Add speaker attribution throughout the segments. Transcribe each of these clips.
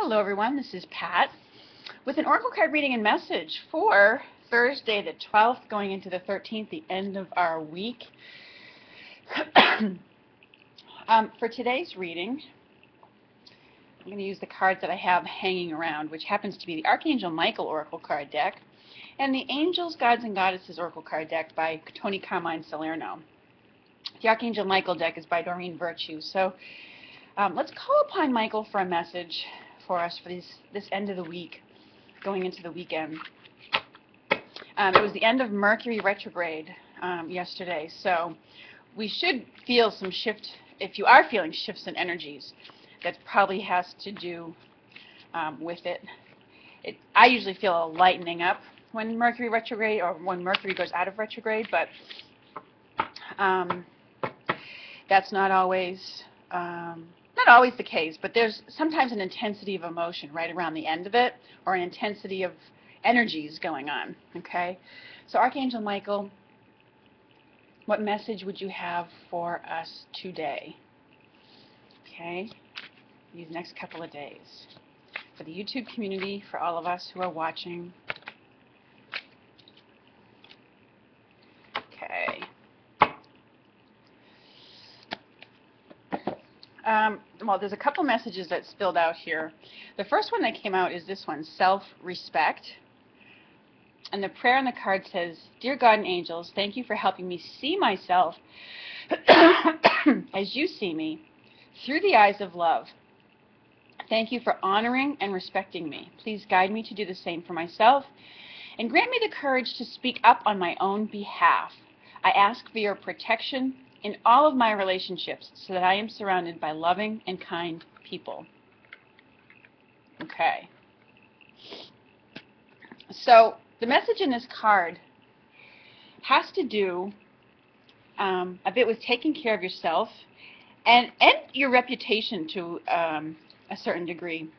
Speaker 1: Hello everyone, this is Pat with an Oracle card reading and message for Thursday the 12th going into the 13th, the end of our week. For today's reading, I'm going to use the cards that I have hanging around, which happens to be the Archangel Michael Oracle card deck and the Angels, Gods, and Goddesses Oracle card deck by Tony Carmine Salerno. The Archangel Michael deck is by Doreen Virtue. So let's call upon Michael for a message for us for this end of the week, going into the weekend. It was the end of Mercury retrograde yesterday, so we should feel some shift. If you are feeling shifts in energies, that probably has to do with it. I usually feel a lightening up when Mercury retrograde or when Mercury goes out of retrograde, but that's not always the case, but there's sometimes an intensity of emotion right around the end of it, or an intensity of energies going on, okay? So Archangel Michael, what message would you have for us today? Okay, these next couple of days. For the YouTube community, for all of us who are watching. Okay. Well, there's a couple messages that spilled out here. The first one that came out is this one, self-respect. And the prayer on the card says, Dear God and angels, thank you for helping me see myself as you see me, through the eyes of love. Thank you for honoring and respecting me. Please guide me to do the same for myself, and grant me the courage to speak up on my own behalf. I ask for your protection in all of my relationships so that I am surrounded by loving and kind people. Okay. So the message in this card has to do a bit with taking care of yourself and your reputation to a certain degree.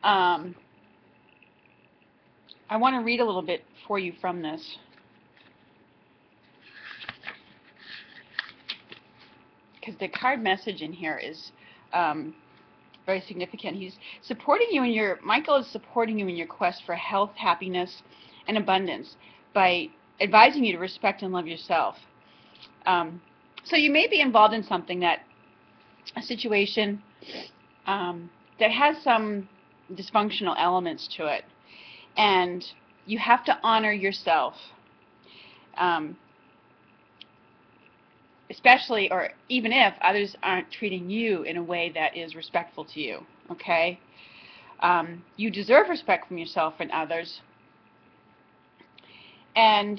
Speaker 1: I want to read a little bit for you from this. Because the card message in here is very significant. He's supporting you in Michael is supporting you in your quest for health, happiness, and abundance by advising you to respect and love yourself. So you may be involved in something a situation that has some dysfunctional elements to it, and you have to honor yourself. Especially or even if others aren't treating you in a way that is respectful to you, okay? You deserve respect from yourself and others. And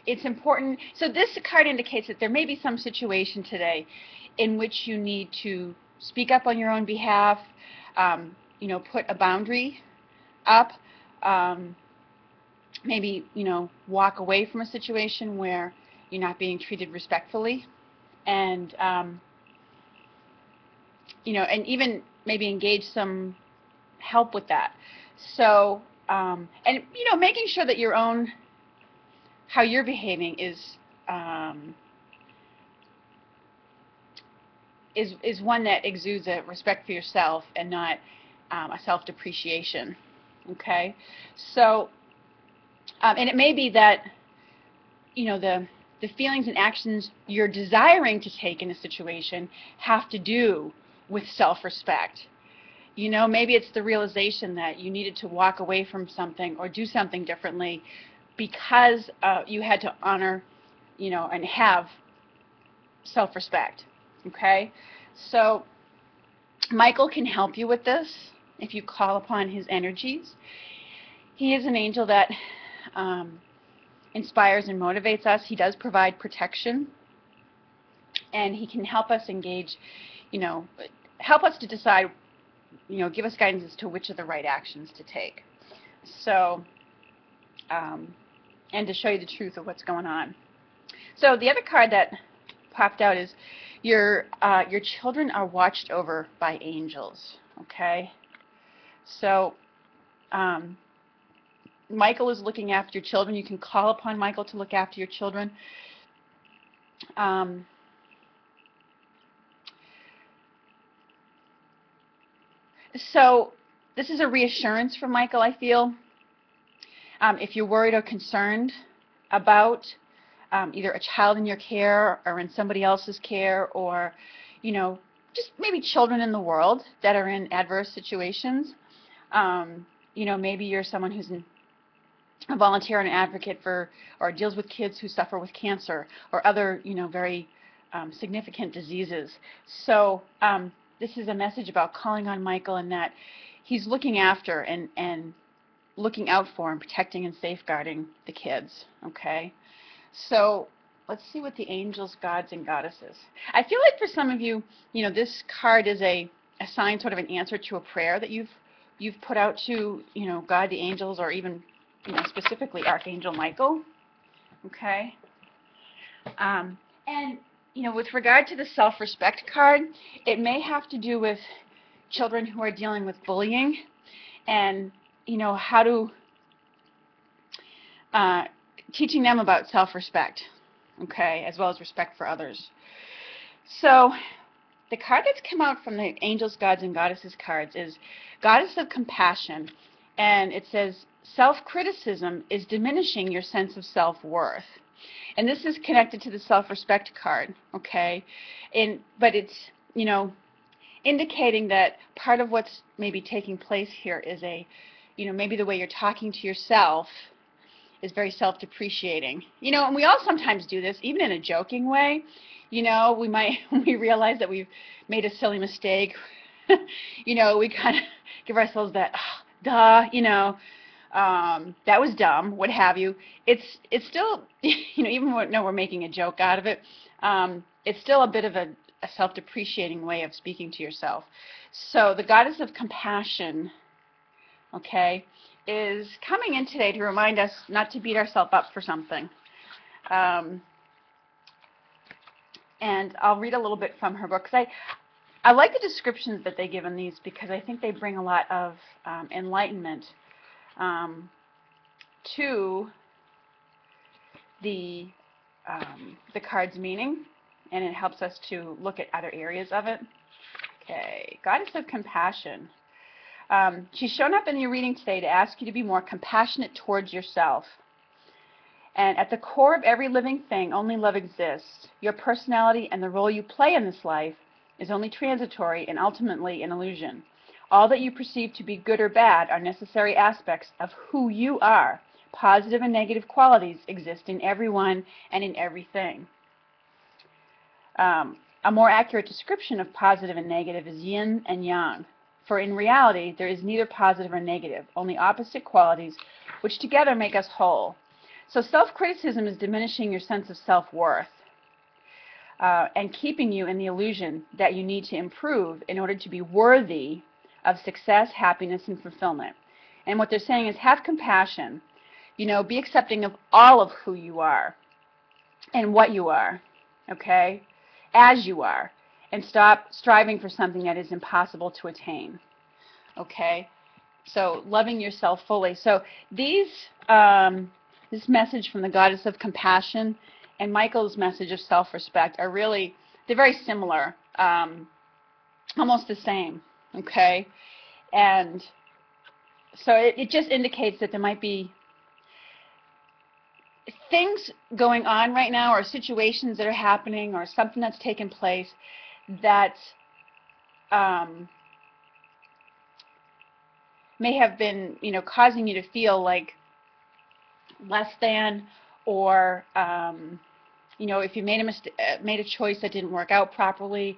Speaker 1: it's important. So this card indicates that there may be some situation today in which you need to speak up on your own behalf, you know, put a boundary up, maybe, you know, walk away from a situation where you're not being treated respectfully, and, you know, and even maybe engage some help with that. So, and, you know, making sure that how you're behaving is one that exudes a respect for yourself and not a self-depreciation, okay? So, and it may be that, you know, the feelings and actions you're desiring to take in a situation have to do with self-respect. You know, maybe it's the realization that you needed to walk away from something or do something differently because you had to honor, you know, and have self-respect, okay? So Michael can help you with this if you call upon his energies. He is an angel that inspires and motivates us. He does provide protection, and he can help us engage, you know, help us to decide, you know, give us guidance as to which are the right actions to take. So, and to show you the truth of what's going on. So the other card that popped out is your children are watched over by angels, okay? So Michael is looking after your children. You can call upon Michael to look after your children. So this is a reassurance from Michael, I feel. If you're worried or concerned about either a child in your care or in somebody else's care, or, you know, just maybe children in the world that are in adverse situations. You know, maybe you're someone who's a volunteer and an advocate for, or deals with kids who suffer with cancer or other, you know, very significant diseases. So this is a message about calling on Michael, and that he's looking after and looking out for and protecting and safeguarding the kids. Okay? So let's see what the angels, gods, and goddesses. I feel like for some of you, you know, this card is a sign, sort of an answer to a prayer that you've put out to, you know, God, the angels, or even, you know, specifically Archangel Michael. Okay? And, you know, with regard to the self-respect card, it may have to do with children who are dealing with bullying, and, you know, how to teaching them about self-respect, okay, as well as respect for others. So the card that's come out from the angels, gods, and goddesses cards is Goddess of Compassion, and it says self-criticism is diminishing your sense of self-worth. And this is connected to the self-respect card, okay? But it's, you know, indicating that part of what's maybe taking place here is you know, maybe the way you're talking to yourself is very self-depreciating. You know, and we all sometimes do this, even in a joking way. You know, we might, when we realize that we've made a silly mistake, you know, we kind of give ourselves that, oh, duh, you know, that was dumb, what have you. It's still, you know, even though we're making a joke out of it, it's still a bit of a self-depreciating way of speaking to yourself. So the Goddess of Compassion, okay, is coming in today to remind us not to beat ourselves up for something. And I'll read a little bit from her book, because I like the descriptions that they give in these, because I think they bring a lot of enlightenment to the card's meaning, and it helps us to look at other areas of it. Okay, Goddess of Compassion. She's shown up in your reading today to ask you to be more compassionate towards yourself. And at the core of every living thing, only love exists. Your personality and the role you play in this life is only transitory and ultimately an illusion. All that you perceive to be good or bad are necessary aspects of who you are. Positive and negative qualities exist in everyone and in everything. A more accurate description of positive and negative is yin and yang. For in reality, there is neither positive or negative, only opposite qualities, which together make us whole. So self-criticism is diminishing your sense of self-worth and keeping you in the illusion that you need to improve in order to be worthy of success, happiness, and fulfillment. And what they're saying is, have compassion, you know, be accepting of all of who you are and what you are, okay, as you are, and stop striving for something that is impossible to attain, okay? So loving yourself fully. So these, this message from the Goddess of Compassion and Michael's message of self-respect are really, they're very similar, almost the same, okay? And so it just indicates that there might be things going on right now, or situations that are happening, or something that's taken place that may have been, you know, causing you to feel like less than, or you know, if you made a choice that didn't work out properly,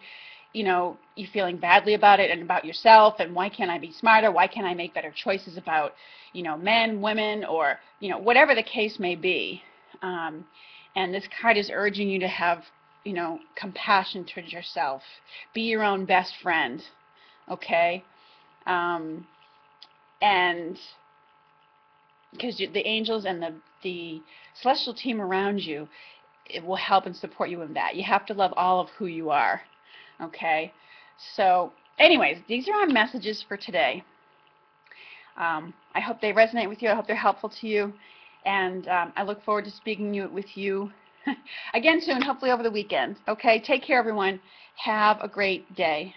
Speaker 1: you know, you feeling badly about it and about yourself, and why can't I be smarter? Why can't I make better choices about, you know, men, women, or, you know, whatever the case may be. And this card is urging you to have, you know, compassion towards yourself. Be your own best friend, okay? And because the angels and the celestial team around you, it will help and support you in that. You have to love all of who you are, okay? So anyways, these are our messages for today. I hope they resonate with you. I hope they're helpful to you. And I look forward to speaking with you again soon, hopefully over the weekend. Okay, take care, everyone. Have a great day.